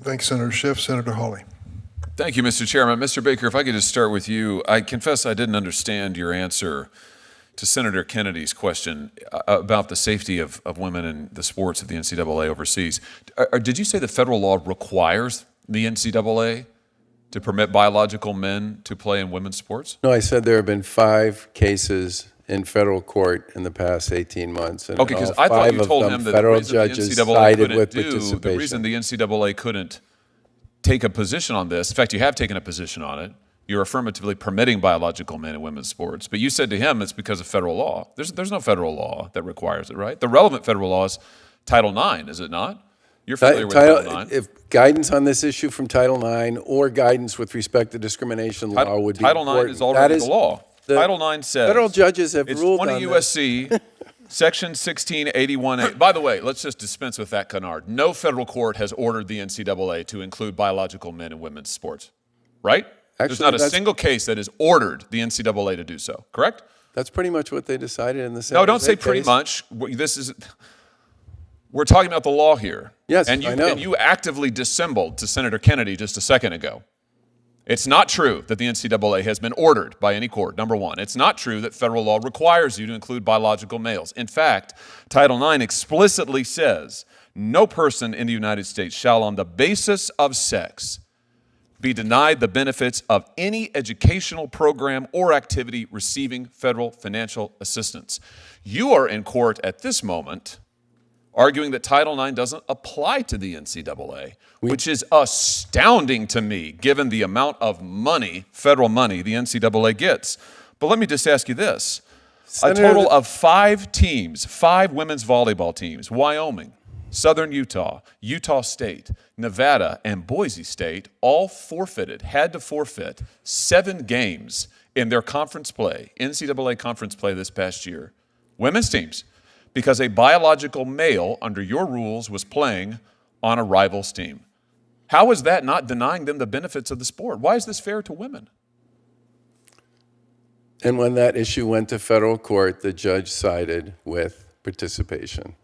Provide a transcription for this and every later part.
Thanks, Senator Schiff. Senator Hawley. Thank you, Mr. Chairman. Mr. Baker, if I could just start with you. I confess I didn't understand your answer to Senator Kennedy's question about the safety of women in the sports of the NCAA overseas. Did you say the federal law requires the NCAA to permit biological men to play in women's sports? No, I said there have been 5 cases in federal court in the past 18 months. And okay, because I thought you told him that federal judges sided with participation. The reason the NCAA couldn't take a position on this, in fact, you have taken a position on it, you're affirmatively permitting biological men in women's sports, but you said to him it's because of federal law. There's no federal law that requires it, right? The relevant federal law is Title IX, is it not? You're familiar with Title IX. If guidance on this issue from Title IX or guidance with respect to discrimination law would be Title IX is already the law. Title IX says federal judges have ruled on 20 U.S.C. Section 1681A. By the way, let's just dispense with that canard. No federal court has ordered the NCAA to include biological men in women's sports, right? Actually, there's not a single case that has ordered the NCAA to do so, correct? That's pretty much what they decided in the San No, don't Jose say pretty case. much. We're talking about the law here. Yes, I know. And you actively dissembled to Senator Kennedy just a second ago. It's not true that the NCAA has been ordered by any court, number one. It's not true that federal law requires you to include biological males. In fact, Title IX explicitly says, no person in the United States shall on the basis of sex be denied the benefits of any educational program or activity receiving federal financial assistance. You are in court at this moment arguing that Title IX doesn't apply to the NCAA, which is astounding to me, given the amount of money, federal money, the NCAA gets. But let me just ask you this. Senator, a total of 5 teams, 5 women's volleyball teams, Wyoming, Southern Utah, Utah State, Nevada, and Boise State all had to forfeit 7 games in their conference play, NCAA conference play this past year, women's teams, because a biological male, under your rules, was playing on a rival's team. How is that not denying them the benefits of the sport? Why is this fair to women? And when that issue went to federal court, the judge sided with participation.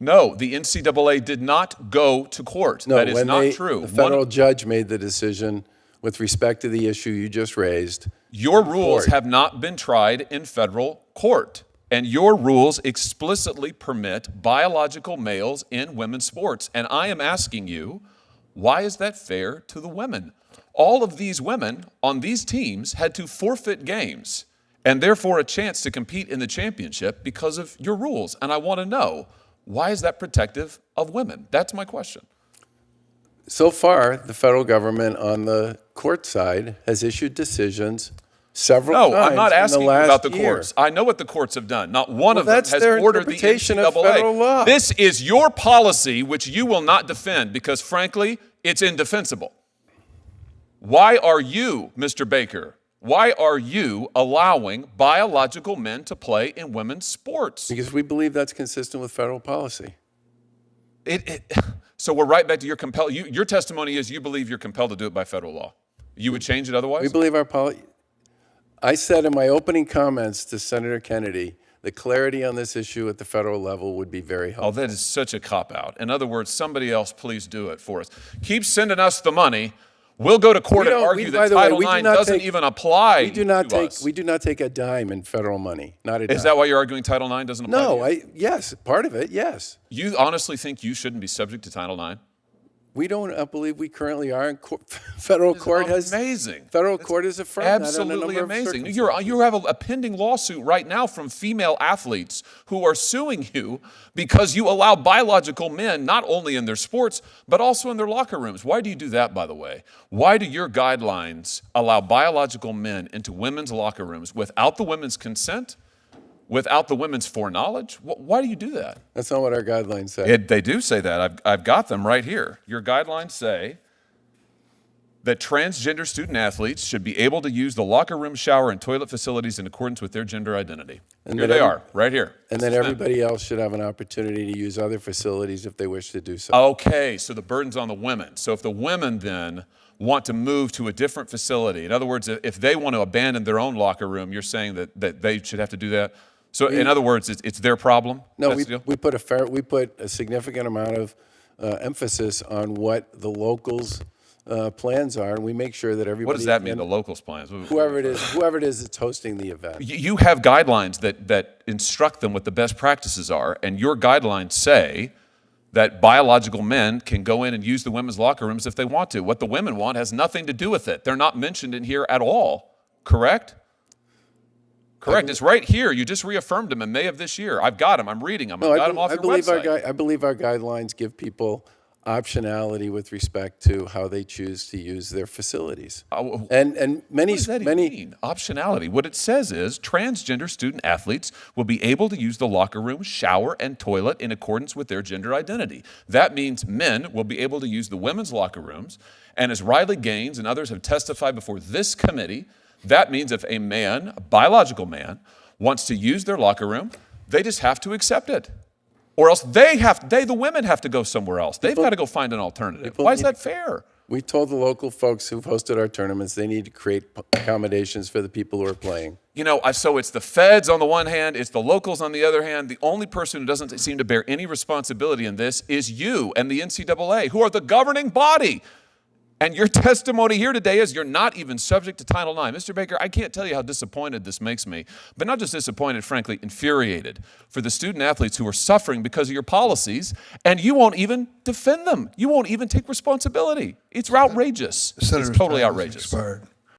No, the NCAA did not go to court. No, that is not true. The federal judge made the decision with respect to the issue you just raised. Your rules have not been tried in federal court. And your rules explicitly permit biological males in women's sports. And I am asking you, why is that fair to the women? All of these women on these teams had to forfeit games and therefore a chance to compete in the championship because of your rules. And I want to know, why is that protective of women? That's my question. So far, the federal government on the court side has issued decisions several times. No, I'm not asking you about the year. courts. I know what the courts have done. Not one of them has their ordered the interpretation of federal NCAA. law. This is your policy, which you will not defend because, frankly, it's indefensible. Why are you, Mr. Baker, why are you allowing biological men to play in women's sports? Because we believe that's consistent with federal policy. So we're right back to your testimony is you believe you're compelled to do it by federal law. You would change it otherwise? We believe our policy. I said in my opening comments to Senator Kennedy, the clarity on this issue at the federal level would be very helpful. Oh, that is such a cop-out. In other words, somebody else please do it for us. Keep sending us the money. We'll go to court and argue that Title IX doesn't even apply to us. We do not take a dime in federal money, not a dime. Is that why you're arguing Title IX doesn't apply to you? Yes, part of it, yes. You honestly think you shouldn't be subject to Title IX? We don't believe we currently are in federal court. Amazing. Federal court has affirmed that on a absolutely number of amazing. circumstances. You have a pending lawsuit right now from female athletes who are suing you because you allow biological men not only in their sports but also in their locker rooms. Why do you do that, by the way? Why do your guidelines allow biological men into women's locker rooms without the women's consent? Without the women's foreknowledge? Why do you do that? That's not what our guidelines say. They do say that. I've got them right here. Your guidelines say that transgender student athletes should be able to use the locker room, shower, and toilet facilities in accordance with their gender identity. And here they are, right here. And then everybody else should have an opportunity to use other facilities if they wish to do so. Okay, so the burden's on the women. So if the women then want to move to a different facility, in other words, if they want to abandon their own locker room, you're saying that they should have to do that? So in other words, it's their problem? No, we put a significant amount of emphasis on what the locals' plans are, and we make sure that everybody. What does that mean, the locals' plans? Whoever it is that's hosting the event. You have guidelines that instruct them what the best practices are, and your guidelines say that biological men can go in and use the women's locker rooms if they want to. What the women want has nothing to do with it. They're not mentioned in here at all, correct? Correct. It's right here. You just reaffirmed them in May of this year. I've got them. I'm reading them. I've got them off your website. I believe our guidelines give people optionality with respect to how they choose to use their facilities. And many, What does that even mean? Optionality. What it says is transgender student athletes will be able to use the locker room, shower, and toilet in accordance with their gender identity. That means men will be able to use the women's locker rooms. And as Riley Gaines and others have testified before this committee, that means if a man, a biological man, wants to use their locker room, they just have to accept it. Or else the women have to go somewhere else. They've got to go find an alternative. Why is that fair? We told the local folks who've hosted our tournaments they need to create accommodations for the people who are playing. You know, so it's the feds on the one hand, it's the locals on the other hand. The only person who doesn't seem to bear any responsibility in this is you and the NCAA, who are the governing body. And your testimony here today is you're not even subject to Title IX. Mr. Baker, I can't tell you how disappointed this makes me, but not just disappointed, frankly, infuriated for the student athletes who are suffering because of your policies, and you won't even defend them. You won't even take responsibility. It's outrageous. It's totally outrageous. Expired.